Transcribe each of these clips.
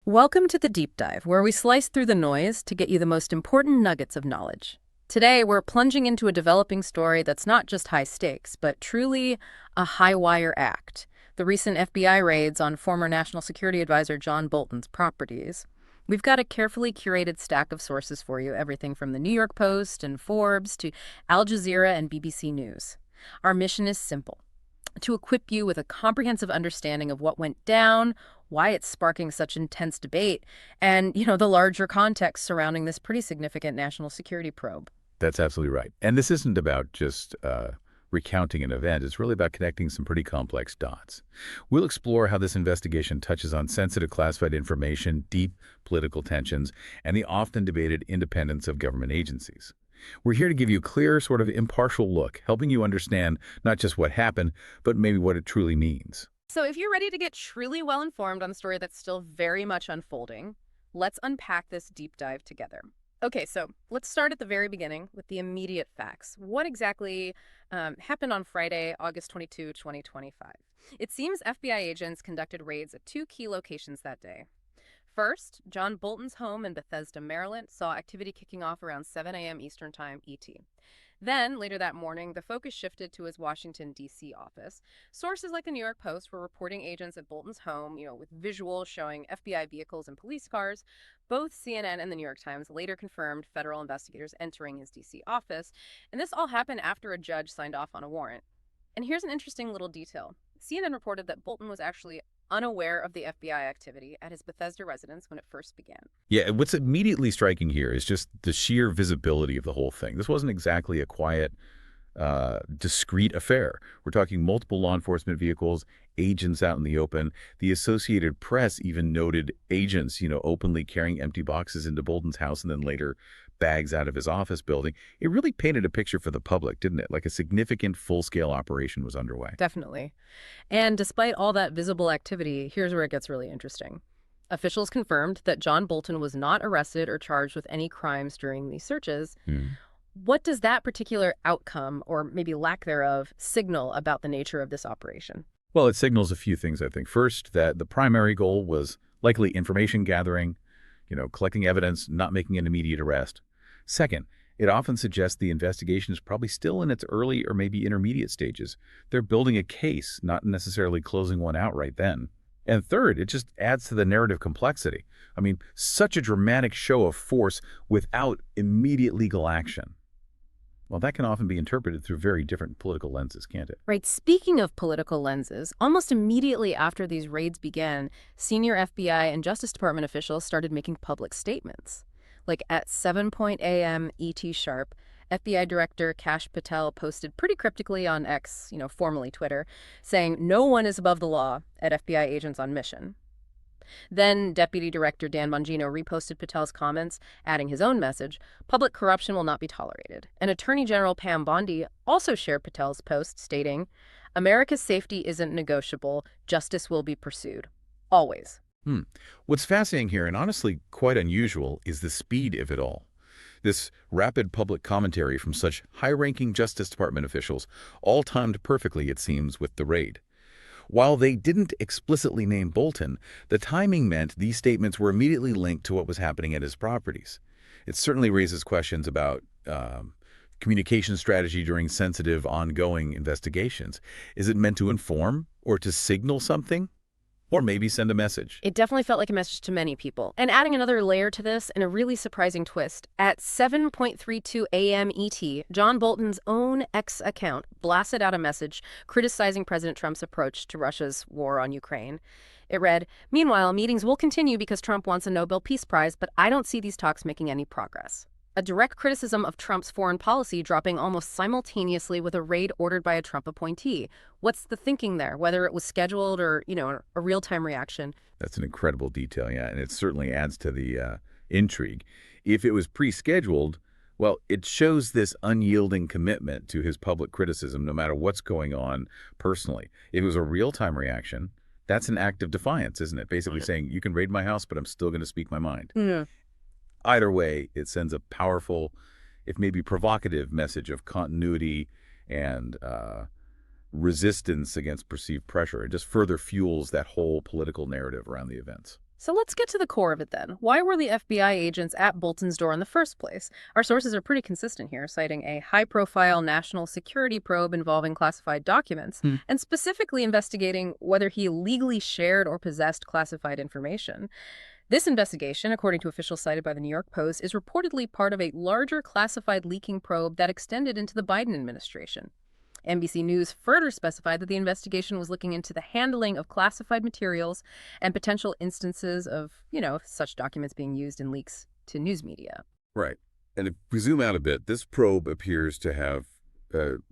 Welcome to the Deep Dive, where we slice through the noise to get you the most important nuggets of knowledge. Today, we're plunging into a developing story that's not just high stakes, but truly a high-wire act. The recent FBI raids on former National Security Advisor John Bolton's properties. We've got a carefully curated stack of sources for you, everything from the New York Post and Forbes to Al Jazeera and BBC News. Our mission is simple: to equip you with a comprehensive understanding of what went down, why it's sparking such intense debate, and, the larger context surrounding this pretty significant national security probe. That's absolutely right. And this isn't about just recounting an event. It's really about connecting some pretty complex dots. We'll explore how this investigation touches on sensitive classified information, deep political tensions, and the often debated independence of government agencies. We're here to give you a clear, sort of impartial look, helping you understand not just what happened, but maybe what it truly means. So if you're ready to get truly well informed on the story that's still very much unfolding, let's unpack this deep dive together. Okay, so let's start at the very beginning with the immediate facts. What exactly happened on Friday, August 22, 2025? It seems FBI agents conducted raids at two key locations that day. First, John Bolton's home in Bethesda, Maryland, saw activity kicking off around 7 a.m. Eastern Time, ET. Then, later that morning, the focus shifted to his Washington, D.C. office. Sources like the New York Post were reporting agents at Bolton's home, with visuals showing FBI vehicles and police cars. Both CNN and the New York Times later confirmed federal investigators entering his D.C. office, and this all happened after a judge signed off on a warrant. And here's an interesting little detail. CNN reported that Bolton was actually unaware of the FBI activity at his Bethesda residence when it first began. Yeah, what's immediately striking here is just the sheer visibility of the whole thing. This wasn't exactly a quiet, discreet affair. We're talking multiple law enforcement vehicles, agents out in the open. The Associated Press even noted agents, openly carrying empty boxes into Bolton's house and then later bags out of his office building. It really painted a picture for the public, didn't it? Like a significant full-scale operation was underway. Definitely. And despite all that visible activity, here's where it gets really interesting. Officials confirmed that John Bolton was not arrested or charged with any crimes during these searches. What does that particular outcome, or maybe lack thereof, signal about the nature of this operation? Well, it signals a few things, I think. First, that the primary goal was likely information gathering, collecting evidence, not making an immediate arrest. Second, it often suggests the investigation is probably still in its early or maybe intermediate stages. They're building a case, not necessarily closing one out right then. And third, it just adds to the narrative complexity. I mean, such a dramatic show of force without immediate legal action. Well, that can often be interpreted through very different political lenses, can't it? Right. Speaking of political lenses, almost immediately after these raids began, senior FBI and Justice Department officials started making public statements. Like at 7 a.m. ET sharp, FBI Director Patel posted pretty cryptically on X, formerly Twitter, saying no one is above the law at FBI agents on mission. Then Deputy Director Dan Bongino reposted Patel's comments, adding his own message: public corruption will not be tolerated. And Attorney General Pam Bondi also shared Patel's post, stating, America's safety isn't negotiable. Justice will be pursued. Always. What's fascinating here, and honestly quite unusual, is the speed of it all. This rapid public commentary from such high-ranking Justice Department officials, all timed perfectly, it seems, with the raid. While they didn't explicitly name Bolton, the timing meant these statements were immediately linked to what was happening at his properties. It certainly raises questions about communication strategy during sensitive, ongoing investigations. Is it meant to inform or to signal something? Or maybe send a message? It definitely felt like a message to many people. And adding another layer to this, and a really surprising twist, at 7:32 a.m. ET, John Bolton's own X account blasted out a message criticizing President Trump's approach to Russia's war on Ukraine. It read, meanwhile, meetings will continue because Trump wants a Nobel Peace Prize, but I don't see these talks making any progress. A direct criticism of Trump's foreign policy dropping almost simultaneously with a raid ordered by a Trump appointee. What's the thinking there, whether it was scheduled or, a real-time reaction? That's an incredible detail, yeah, and it certainly adds to the intrigue. If it was pre-scheduled, well, it shows this unyielding commitment to his public criticism no matter what's going on personally. If it was a real-time reaction, that's an act of defiance, isn't it? Basically saying, you can raid my house, but I'm still going to speak my mind. Yeah. Either way, it sends a powerful, if maybe provocative, message of continuity and resistance against perceived pressure. It just further fuels that whole political narrative around the events. So let's get to the core of it then. Why were the FBI agents at Bolton's door in the first place? Our sources are pretty consistent here, citing a high-profile national security probe involving classified documents, Hmm. and specifically investigating whether he legally shared or possessed classified information. This investigation, according to officials cited by the New York Post, is reportedly part of a larger classified leaking probe that extended into the Biden administration. NBC News further specified that the investigation was looking into the handling of classified materials and potential instances of, such documents being used in leaks to news media. Right. And if we zoom out a bit, this probe appears to have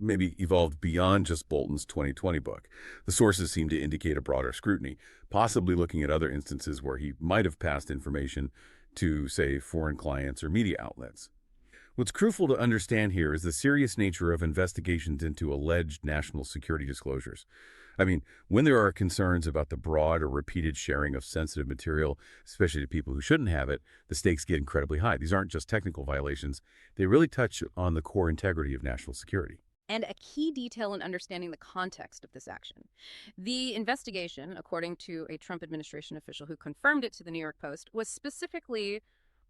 maybe evolved beyond just Bolton's 2020 book. The sources seem to indicate a broader scrutiny, possibly looking at other instances where he might have passed information to, say, foreign clients or media outlets. What's crucial to understand here is the serious nature of investigations into alleged national security disclosures. I mean, when there are concerns about the broad or repeated sharing of sensitive material, especially to people who shouldn't have it, the stakes get incredibly high. These aren't just technical violations. They really touch on the core integrity of national security. And a key detail in understanding the context of this action. The investigation, according to a Trump administration official who confirmed it to the New York Post, was specifically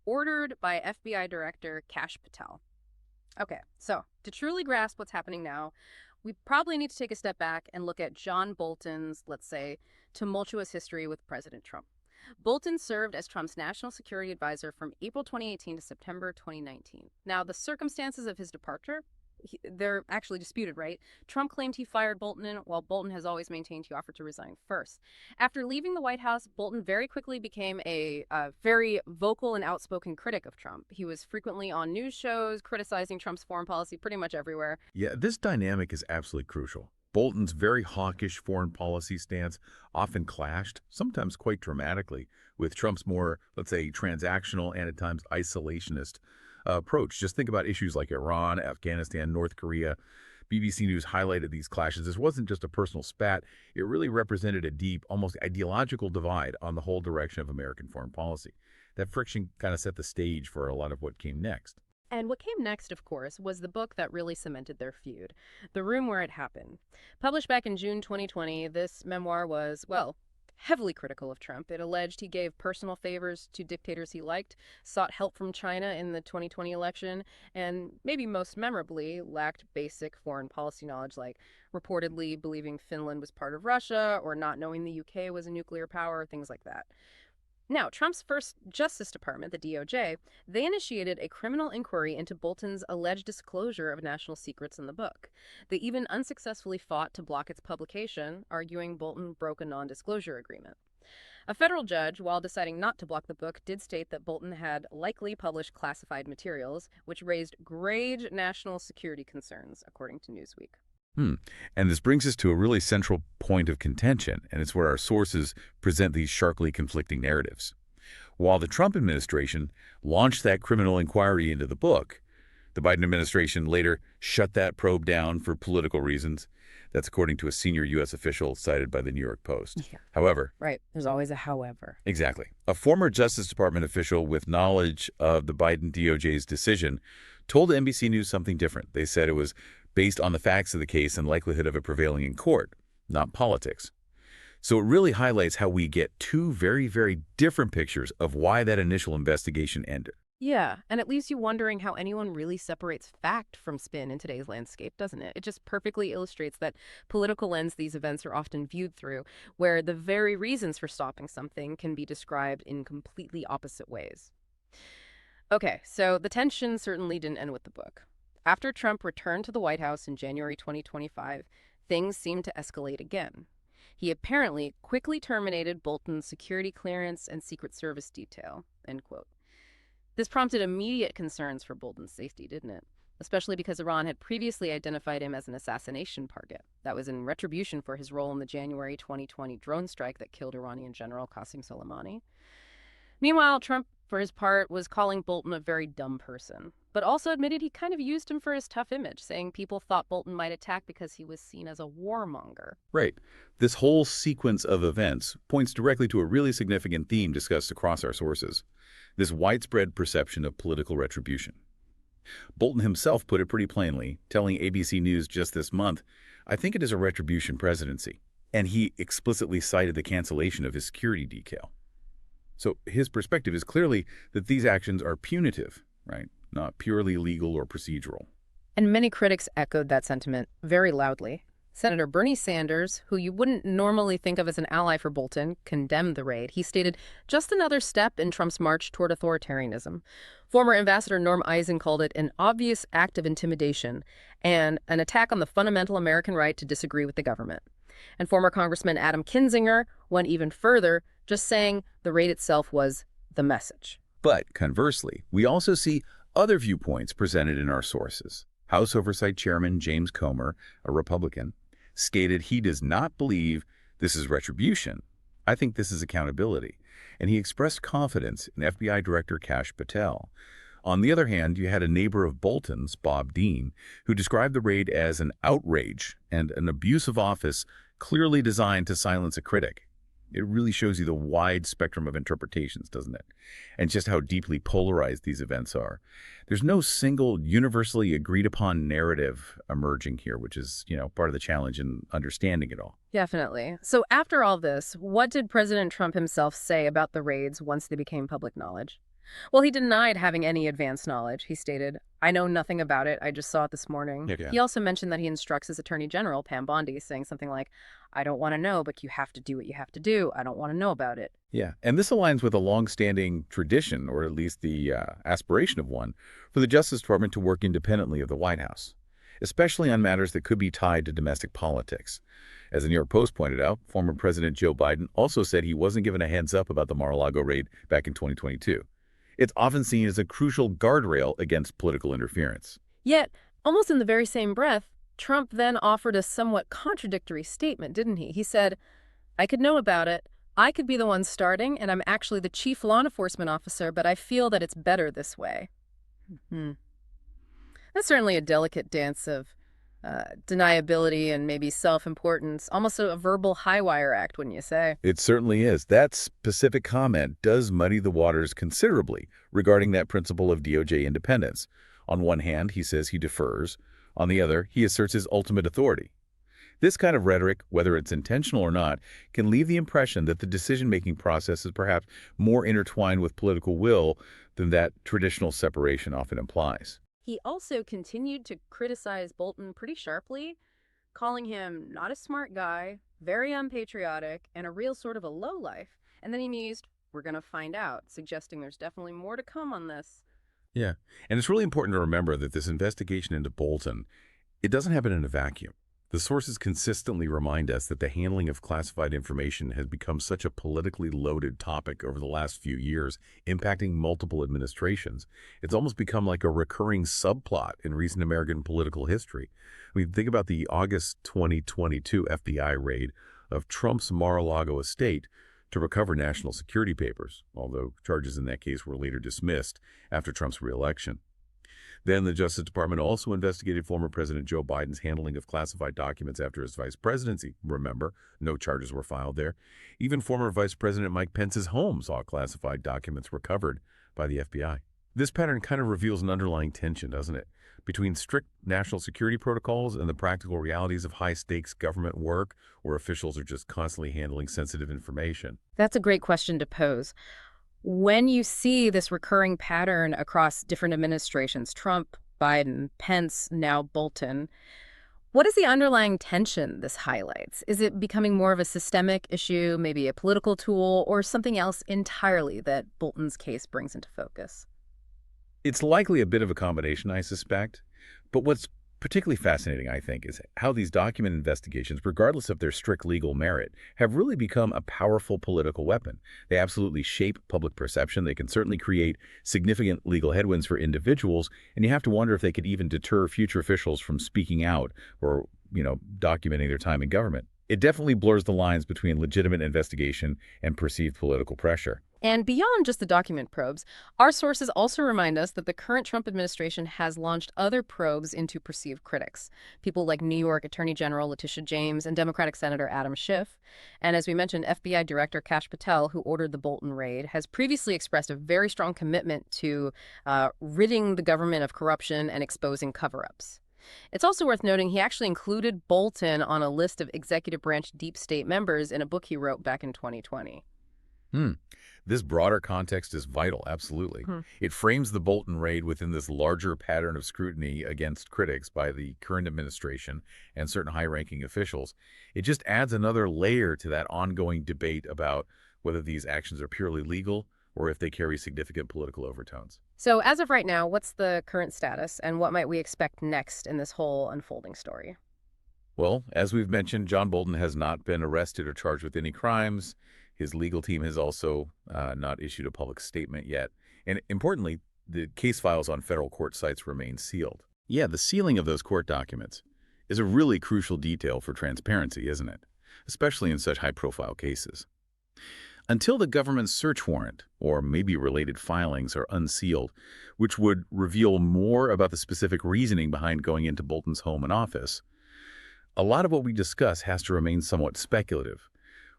ordered by FBI Director Patel. Okay, so to truly grasp what's happening now, we probably need to take a step back and look at John Bolton's, let's say, tumultuous history with President Trump. Bolton served as Trump's national security advisor from April 2018 to September 2019. Now, the circumstances of his departure, they're actually disputed, right? Trump claimed he fired Bolton, while Bolton has always maintained he offered to resign first. After leaving the White House, Bolton very quickly became a very vocal and outspoken critic of Trump. He was frequently on news shows, criticizing Trump's foreign policy pretty much everywhere. Yeah, this dynamic is absolutely crucial. Bolton's very hawkish foreign policy stance often clashed, sometimes quite dramatically, with Trump's more, let's say, transactional and at times isolationist approach. Just think about issues like Iran, Afghanistan, North Korea. BBC News highlighted these clashes. This wasn't just a personal spat. It really represented a deep, almost ideological divide on the whole direction of American foreign policy. That friction kind of set the stage for a lot of what came next. And what came next, of course, was the book that really cemented their feud, The Room Where It Happened. Published back in June 2020, this memoir was, well, heavily critical of Trump. It alleged he gave personal favors to dictators he liked, sought help from China in the 2020 election, and maybe most memorably, lacked basic foreign policy knowledge, like reportedly believing Finland was part of Russia or not knowing the UK was a nuclear power, things like that. Now, Trump's first Justice Department, the DOJ, they initiated a criminal inquiry into Bolton's alleged disclosure of national secrets in the book. They even unsuccessfully fought to block its publication, arguing Bolton broke a non-disclosure agreement. A federal judge, while deciding not to block the book, did state that Bolton had likely published classified materials, which raised grave national security concerns, according to Newsweek. And this brings us to a really central point of contention, and it's where our sources present these sharply conflicting narratives. While the Trump administration launched that criminal inquiry into the book, the Biden administration later shut that probe down for political reasons. That's according to a senior U.S. official cited by the New York Post. Yeah. However, Right. There's always a however. exactly, a former Justice Department official with knowledge of the Biden DOJ's decision told NBC News something different. They said it was based on the facts of the case and likelihood of it prevailing in court, not politics. So it really highlights how we get two very, very different pictures of why that initial investigation ended. Yeah, and it leaves you wondering how anyone really separates fact from spin in today's landscape, doesn't it? It just perfectly illustrates that political lens these events are often viewed through, where the very reasons for stopping something can be described in completely opposite ways. Okay, so the tension certainly didn't end with the book. After Trump returned to the White House in January 2025, things seemed to escalate again. He apparently quickly terminated Bolton's security clearance and Secret Service detail, end quote. This prompted immediate concerns for Bolton's safety, didn't it? Especially because Iran had previously identified him as an assassination target. That was in retribution for his role in the January 2020 drone strike that killed Iranian General Qasem Soleimani. Meanwhile, Trump, for his part, was calling Bolton a very dumb person, but also admitted he kind of used him for his tough image, saying people thought Bolton might attack because he was seen as a warmonger. Right. This whole sequence of events points directly to a really significant theme discussed across our sources, this widespread perception of political retribution. Bolton himself put it pretty plainly, telling ABC News just this month, "I think it is a retribution presidency." And he explicitly cited the cancellation of his security detail. So his perspective is clearly that these actions are punitive, right? Not purely legal or procedural. And many critics echoed that sentiment very loudly. Senator Bernie Sanders, who you wouldn't normally think of as an ally for Bolton, condemned the raid. He stated, just another step in Trump's march toward authoritarianism. Former Ambassador Norm Eisen called it an obvious act of intimidation and an attack on the fundamental American right to disagree with the government. And former Congressman Adam Kinzinger went even further, just saying the raid itself was the message. But conversely, we also see other viewpoints presented in our sources. House Oversight Chairman James Comer, a Republican, stated he does not believe this is retribution. I think this is accountability. And he expressed confidence in FBI Director Kash Patel. On the other hand, you had a neighbor of Bolton's, Bob Dean, who described the raid as an outrage and an abuse of office clearly designed to silence a critic. It really shows you the wide spectrum of interpretations, doesn't it? And just how deeply polarized these events are. There's no single universally agreed upon narrative emerging here, which is, part of the challenge in understanding it all. Definitely. So after all this, what did President Trump himself say about the raids once they became public knowledge? Well, he denied having any advance knowledge. He stated, I know nothing about it. I just saw it this morning. Yeah. He also mentioned that he instructs his Attorney General, Pam Bondi, saying something like, I don't want to know, but you have to do what you have to do. I don't want to know about it. Yeah, and this aligns with a long-standing tradition, or at least the aspiration of one, for the Justice Department to work independently of the White House, especially on matters that could be tied to domestic politics. As the New York Post pointed out, former President Joe Biden also said he wasn't given a heads up about the Mar-a-Lago raid back in 2022. It's often seen as a crucial guardrail against political interference. Yet, almost in the very same breath, Trump then offered a somewhat contradictory statement, didn't he? He said, I could know about it. I could be the one starting, and I'm actually the chief law enforcement officer, but I feel that it's better this way. That's certainly a delicate dance of deniability and maybe self-importance, almost a verbal high-wire act, wouldn't you say? It certainly is. That specific comment does muddy the waters considerably regarding that principle of DOJ independence. On one hand, he says he defers. On the other, he asserts his ultimate authority. This kind of rhetoric, whether it's intentional or not, can leave the impression that the decision-making process is perhaps more intertwined with political will than that traditional separation often implies. He also continued to criticize Bolton pretty sharply, calling him not a smart guy, very unpatriotic, and a real sort of a lowlife. And then he mused, we're going to find out, suggesting there's definitely more to come on this. Yeah, and it's really important to remember that this investigation into Bolton, it doesn't happen in a vacuum. The sources consistently remind us that the handling of classified information has become such a politically loaded topic over the last few years, impacting multiple administrations. It's almost become like a recurring subplot in recent American political history. I mean, think about the August 2022 FBI raid of Trump's Mar-a-Lago estate to recover national security papers, although charges in that case were later dismissed after Trump's reelection. Then the Justice Department also investigated former President Joe Biden's handling of classified documents after his vice presidency. Remember, no charges were filed there. Even former Vice President Mike Pence's home saw classified documents recovered by the FBI. This pattern kind of reveals an underlying tension, doesn't it, between strict national security protocols and the practical realities of high-stakes government work where officials are just constantly handling sensitive information. That's a great question to pose. When you see this recurring pattern across different administrations, Trump, Biden, Pence, now Bolton, what is the underlying tension this highlights? Is it becoming more of a systemic issue, maybe a political tool, or something else entirely that Bolton's case brings into focus? It's likely a bit of a combination, I suspect. But what's particularly fascinating, I think, is how these document investigations, regardless of their strict legal merit, have really become a powerful political weapon. They absolutely shape public perception. They can certainly create significant legal headwinds for individuals, and you have to wonder if they could even deter future officials from speaking out or, documenting their time in government. It definitely blurs the lines between legitimate investigation and perceived political pressure. And beyond just the document probes, our sources also remind us that the current Trump administration has launched other probes into perceived critics, people like New York Attorney General Letitia James and Democratic Senator Adam Schiff. And as we mentioned, FBI Director Kash Patel, who ordered the Bolton raid, has previously expressed a very strong commitment to ridding the government of corruption and exposing cover-ups. It's also worth noting he actually included Bolton on a list of executive branch deep state members in a book he wrote back in 2020. Hmm. This broader context is vital, absolutely. Hmm. It frames the Bolton raid within this larger pattern of scrutiny against critics by the current administration and certain high-ranking officials. It just adds another layer to that ongoing debate about whether these actions are purely legal or if they carry significant political overtones. So as of right now, what's the current status and what might we expect next in this whole unfolding story? Well, as we've mentioned, John Bolton has not been arrested or charged with any crimes. His legal team has also not issued a public statement yet. And importantly, the case files on federal court sites remain sealed. Yeah, the sealing of those court documents is a really crucial detail for transparency, isn't it? Especially in such high-profile cases. Until the government's search warrant, or maybe related filings, are unsealed, which would reveal more about the specific reasoning behind going into Bolton's home and office, a lot of what we discuss has to remain somewhat speculative.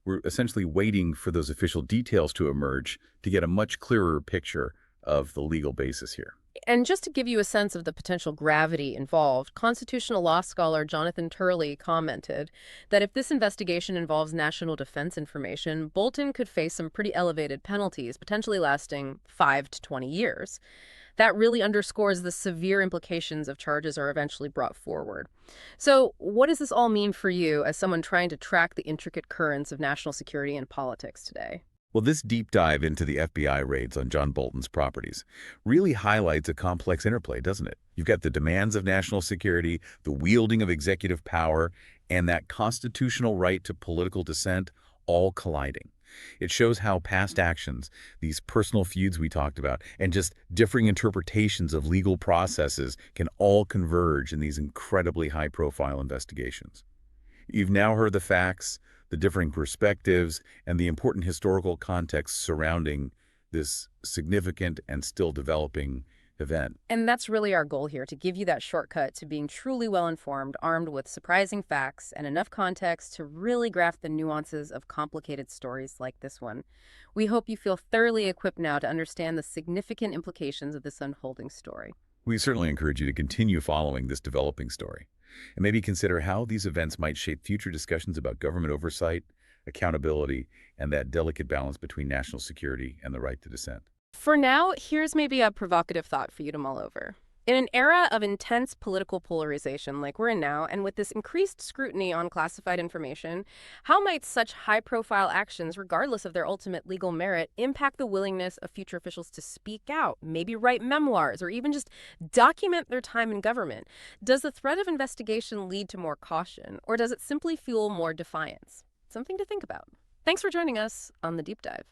We're essentially waiting for those official details to emerge to get a much clearer picture of the legal basis here. And just to give you a sense of the potential gravity involved, constitutional law scholar Jonathan Turley commented that if this investigation involves national defense information, Bolton could face some pretty elevated penalties, potentially lasting 5 to 20 years. That really underscores the severe implications if charges are eventually brought forward. So, what does this all mean for you as someone trying to track the intricate currents of national security and politics today? Well, this deep dive into the FBI raids on John Bolton's properties really highlights a complex interplay, doesn't it? You've got the demands of national security, the wielding of executive power, and that constitutional right to political dissent all colliding. It shows how past actions, these personal feuds we talked about, and just differing interpretations of legal processes can all converge in these incredibly high-profile investigations. You've now heard the facts, the differing perspectives, and the important historical context surrounding this significant and still developing event. And that's really our goal here, to give you that shortcut to being truly well-informed, armed with surprising facts and enough context to really grasp the nuances of complicated stories like this one. We hope you feel thoroughly equipped now to understand the significant implications of this unfolding story. We certainly encourage you to continue following this developing story, and maybe consider how these events might shape future discussions about government oversight, accountability, and that delicate balance between national security and the right to dissent. For now, here's maybe a provocative thought for you to mull over. In an era of intense political polarization like we're in now, and with this increased scrutiny on classified information, how might such high-profile actions, regardless of their ultimate legal merit, impact the willingness of future officials to speak out, maybe write memoirs, or even just document their time in government? Does the threat of investigation lead to more caution, or does it simply fuel more defiance? Something to think about. Thanks for joining us on The Deep Dive.